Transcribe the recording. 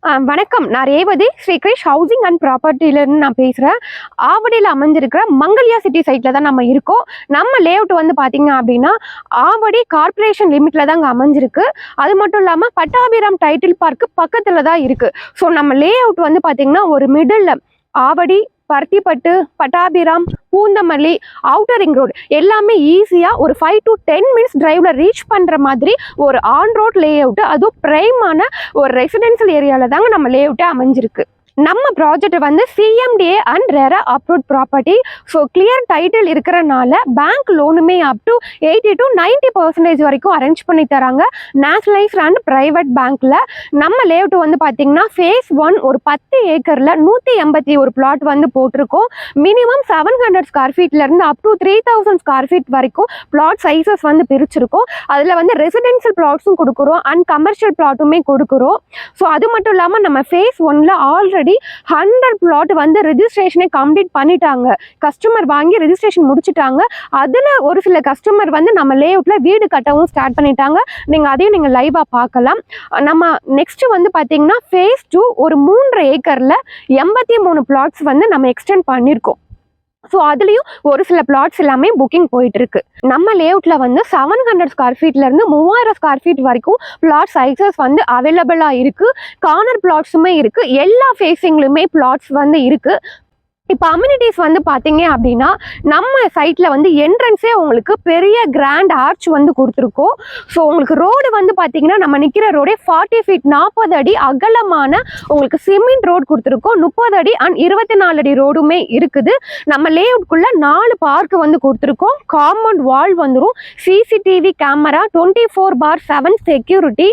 வணக்கம். நான் Revathi Sri Girish housing and ப்ராப்பர்ட்டிலேருந்து நான் பேசுகிறேன். ஆவடியில் அமைஞ்சிருக்கிற மங்கல்யா சிட்டி சைட்டில் தான் நம்ம இருக்கோம். நம்ம லேஅவுட் வந்து பார்த்தீங்க அப்படின்னா ஆவடி கார்ப்பரேஷன் லிமிட்டில் தான் அங்கே அமைஞ்சிருக்கு. அது மட்டும் இல்லாமல் பட்டாபிராம் டைட்டில் பார்க்கு பக்கத்தில் தான் இருக்குது. ஸோ நம்ம லேஅவுட் வந்து பார்த்தீங்கன்னா ஒரு middle Avadi, Paruthipattu, Pattabiram, Poonamallee, outer ring road எல்லாமே ஈஸியாக ஒரு 5 to 10 மினிட்ஸ் டிரைவில் ரீச் பண்ணுற மாதிரி ஒரு ஆன் ரோட் லேஅவுட்டு, அதுவும் ப்ரைமான ஒரு ரெசிடென்ஷியல் ஏரியாவில் தாங்க நம்ம லேஅவுட்டே அமைஞ்சிருக்கு. நம்ம ப்ராஜெக்ட் வந்து CMDA and RERA approved property. So clear title இருக்கிறனால பேங்க் லோனுமே அப் டு 80 to 90% வரைக்கும் அரேஞ்ச் பண்ணி தராங்க நேஷனலைஸ்ட் அண்ட் ப்ரைவேட் பேங்க்ல. நம்ம லேஅவுட் வந்து பார்த்தீங்கன்னா ஃபேஸ் 1 ஒரு 10 ஏக்கரில் 181 பிளாட் வந்து போட்டிருக்கோம். மினிமம் 700 ஸ்கொயர் ஃபீட்லேருந்து அப் டு 3000 ஸ்கொயர் ஃபீட் வரைக்கும் பிளாட் சைஸஸ் வந்து பிரிச்சிருக்கோம். அதில் வந்து ரெசிடென்ஷியல் பிளாட்ஸும் கொடுக்குறோம் அண்ட் கமர்ஷியல் பிளாட்டுமே கொடுக்குறோம். ஸோ அது மட்டும் இல்லாமல் நம்ம ஃபேஸ் 1ல ஆல்ரெடி 100 பிளாட் வந்து ரெஜிஸ்ட்ரேஷனை கம்ப்ளீட் பண்ணிட்டாங்க. கஸ்டமர் வாங்கி ரெஜிஸ்ட்ரேஷன் முடிச்சுட்டாங்க. அதில் ஒரு சில கஸ்டமர் வந்து நம்ம லேஅவுட்ல வீடு கட்டவும் ஸ்டார்ட் பண்ணிட்டாங்க. அதையும் நீங்கள் லைவாக பார்க்கலாம். நம்ம நெக்ஸ்ட் வந்து பார்த்தீங்கன்னா ஃபேஸ் 2 ஒரு 3 ஏக்கரில் 83 பிளாட்ஸ் வந்து நம்ம எக்ஸ்டெண்ட் பண்ணியிருக்கோம். ஸோ அதுலேயும் ஒரு சில பிளாட்ஸ் எல்லாமே புக்கிங் போயிட்டு இருக்கு. நம்ம லேஅவுட்ல வந்து 700 ஸ்கொயர் ஃபீட்லேருந்து 3000 ஸ்கொயர் ஃபீட் வரைக்கும் பிளாட் சைஸஸ் வந்து அவைலபிளாக இருக்கு. கார்னர் பிளாட்ஸுமே இருக்கு. எல்லா ஃபேஸிங்லுமே பிளாட்ஸ் வந்து இருக்கு. இப்போ அம்யூனிட்டிஸ் வந்து பார்த்தீங்க அப்படின்னா நம்ம சைட்டில் வந்து என்ட்ரன்ஸே உங்களுக்கு பெரிய கிராண்ட் ஆர்ச் வந்து கொடுத்துருக்கோம். ஸோ உங்களுக்கு ரோடு வந்து பார்த்தீங்கன்னா நம்ம நிற்கிற ரோடே 40 ஃபீட் 40 அடி அகலமான உங்களுக்கு சிமெண்ட் ரோடு கொடுத்துருக்கோம். 30 அடி அண்ட் 24 அடி ரோடுமே இருக்குது. நம்ம லேஅவுட்குள்ளே 4 பார்க் வந்து கொடுத்துருக்கோம். காம்பவுண்ட் வால் வந்துடும். CCTV camera 24/7 security.